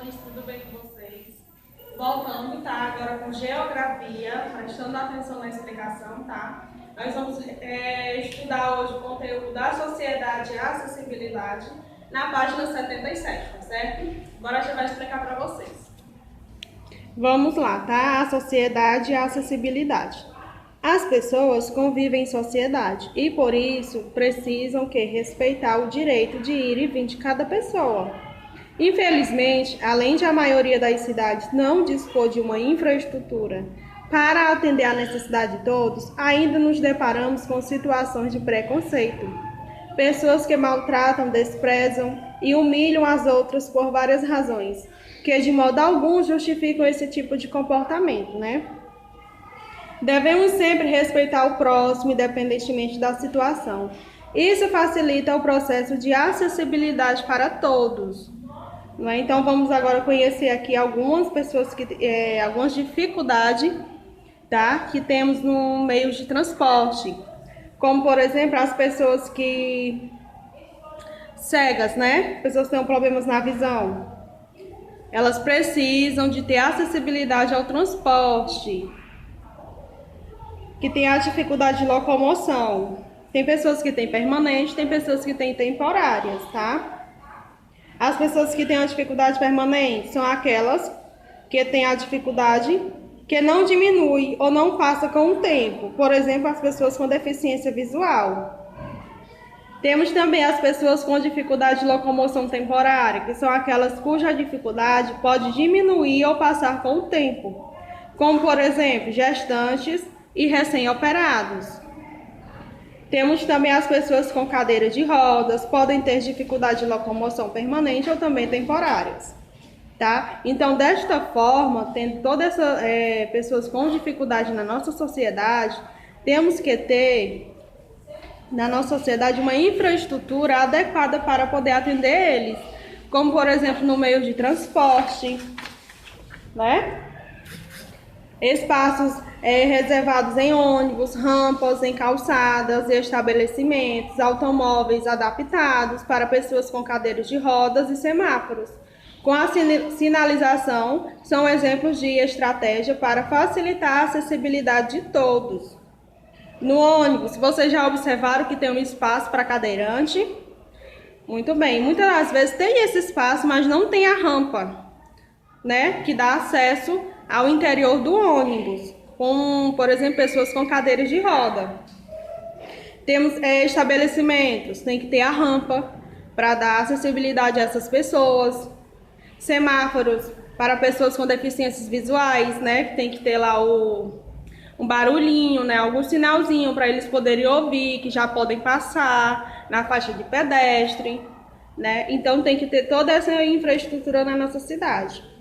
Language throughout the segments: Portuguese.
estudantes, tudo bem com vocês? Voltando, tá? Agora com geografia, prestando atenção na explicação, tá? Nós vamos estudar hoje o conteúdo da sociedade e acessibilidade na página 77, tá certo? Agora a gente vai explicar para vocês. Vamos lá, tá? A sociedade e a acessibilidade. As pessoas convivem em sociedade e, por isso, precisam respeitar o direito de ir e vir de cada pessoa. Infelizmente, além de a maioria das cidades não dispor de uma infraestrutura para atender à necessidade de todos, ainda nos deparamos com situações de preconceito. Pessoas que maltratam, desprezam e humilham as outras por várias razões, que de modo algum justificam esse tipo de comportamento, né? Devemos sempre respeitar o próximo, independentemente da situação. Isso facilita o processo de acessibilidade para todos. Não é? Então, vamos agora conhecer aqui algumas pessoas algumas dificuldades, tá? Que temos no meio de transporte. Como, por exemplo, as pessoas cegas, né? Pessoas que têm problemas na visão. Elas precisam de ter acessibilidade ao transporte. Que tem a dificuldade de locomoção. Tem pessoas que têm permanente, tem pessoas que têm temporárias, tá? As pessoas que têm a dificuldade permanente são aquelas que têm a dificuldade que não diminui ou não passa com o tempo. Por exemplo, as pessoas com deficiência visual. Temos também as pessoas com dificuldade de locomoção temporária, que são aquelas cuja dificuldade pode diminuir ou passar com o tempo. Como, por exemplo, gestantes e recém-operados. Temos também as pessoas com cadeira de rodas, podem ter dificuldade de locomoção permanente ou também temporárias, tá? Então, desta forma, tendo todas essas pessoas com dificuldade na nossa sociedade, temos que ter na nossa sociedade uma infraestrutura adequada para poder atender eles, como, por exemplo, no meio de transporte, né? Espaços reservados em ônibus, rampas, em calçadas e estabelecimentos, automóveis adaptados para pessoas com cadeiras de rodas e semáforos. Com a sinalização, são exemplos de estratégia para facilitar a acessibilidade de todos. No ônibus, vocês já observaram que tem um espaço para cadeirante? Muito bem, muitas das vezes tem esse espaço, mas não tem a rampa, né, que dá acesso ao interior do ônibus, com, por exemplo, pessoas com cadeiras de roda. Temos estabelecimentos, tem que ter a rampa para dar acessibilidade a essas pessoas. Semáforos para pessoas com deficiências visuais, né, que tem que ter lá um barulhinho, né, algum sinalzinho para eles poderem ouvir, que já podem passar na faixa de pedestre, né? Então tem que ter toda essa infraestrutura na nossa cidade,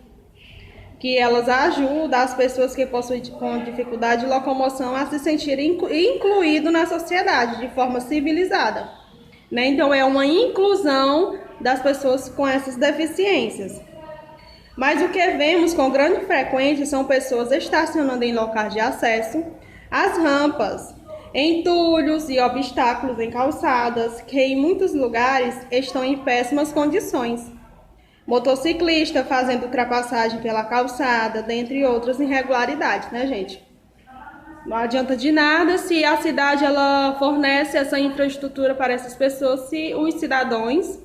que elas ajudam as pessoas que possuem com dificuldade de locomoção a se sentirem incluídos na sociedade de forma civilizada, né? Então é uma inclusão das pessoas com essas deficiências. Mas o que vemos com grande frequência são pessoas estacionando em locais de acesso, as rampas, entulhos e obstáculos em calçadas, que em muitos lugares estão em péssimas condições. Motociclista fazendo ultrapassagem pela calçada, dentre outras irregularidades, né, gente? Não adianta de nada se a cidade ela fornece essa infraestrutura para essas pessoas, se os cidadãos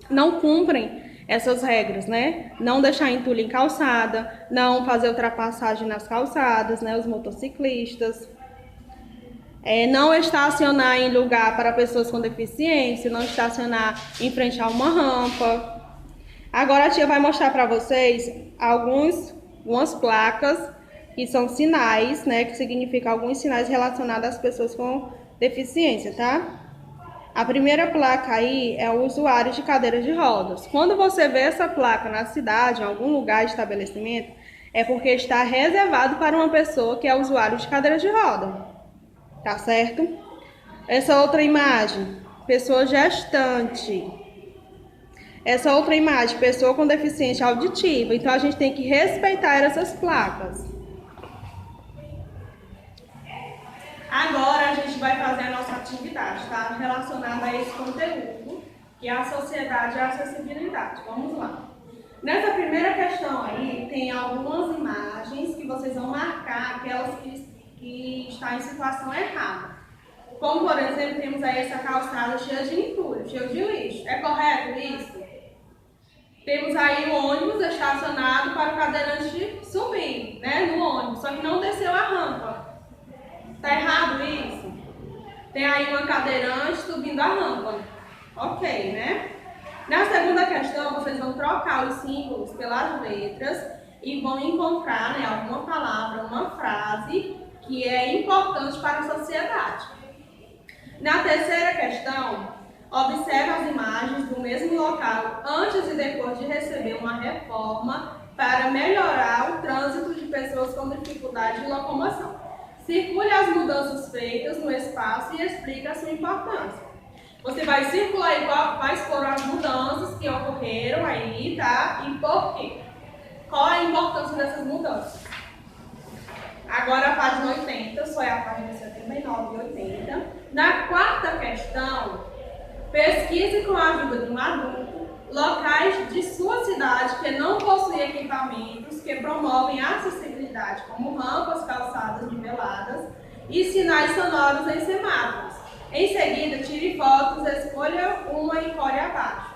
não cumprem essas regras, né? Não deixar entulho em calçada, não fazer ultrapassagem nas calçadas, né? Os motociclistas. Não estacionar em lugar para pessoas com deficiência, não estacionar em frente a uma rampa. Agora a tia vai mostrar para vocês algumas placas que são sinais, né? Que significam alguns sinais relacionados às pessoas com deficiência, tá? A primeira placa aí é o usuário de cadeiras de rodas. Quando você vê essa placa na cidade, em algum lugar de estabelecimento, é porque está reservado para uma pessoa que é usuário de cadeira de roda. Tá certo? Essa outra imagem, pessoa gestante. Essa outra imagem, pessoa com deficiência auditiva. Então, a gente tem que respeitar essas placas. Agora, a gente vai fazer a nossa atividade, tá? Relacionada a esse conteúdo, que é a sociedade e a acessibilidade. Vamos lá. Nessa primeira questão aí, tem algumas imagens que vocês vão marcar aquelas que está em situação errada. Como, por exemplo, temos aí essa calçada cheia de entulho, cheia de lixo. É correto isso? Temos aí o ônibus estacionado para o cadeirante subir, né, no ônibus, só que não desceu a rampa. Está errado isso? Tem aí uma cadeirante subindo a rampa. Ok, né? Na segunda questão, vocês vão trocar os símbolos pelas letras e vão encontrar, né, alguma palavra, uma frase que é importante para a sociedade. Na terceira questão, observe as imagens do mesmo local antes e depois de receber uma reforma para melhorar o trânsito de pessoas com dificuldade de locomoção. Circule as mudanças feitas no espaço e explique a sua importância. Você vai circular e vai expor as mudanças que ocorreram aí, tá? E por quê? Qual é a importância dessas mudanças? Agora a página 80, foi a página 79 e 80. Na quarta questão, pesquise com a ajuda de um adulto locais de sua cidade que não possuem equipamentos que promovem a acessibilidade, como rampas, calçadas niveladas e sinais sonoros em semáforos. Em seguida, tire fotos, escolha uma e colhe abaixo.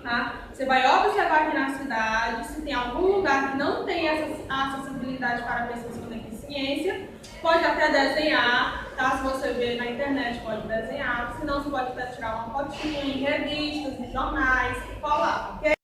Tá? Você vai observar aqui na cidade, se tem algum lugar que não tem essa acessibilidade para pessoas com deficiência, pode até desenhar, tá? Se você ver na internet, pode desenhar, senão você pode até tirar uma fotinha em revistas, em jornais e colar, ok?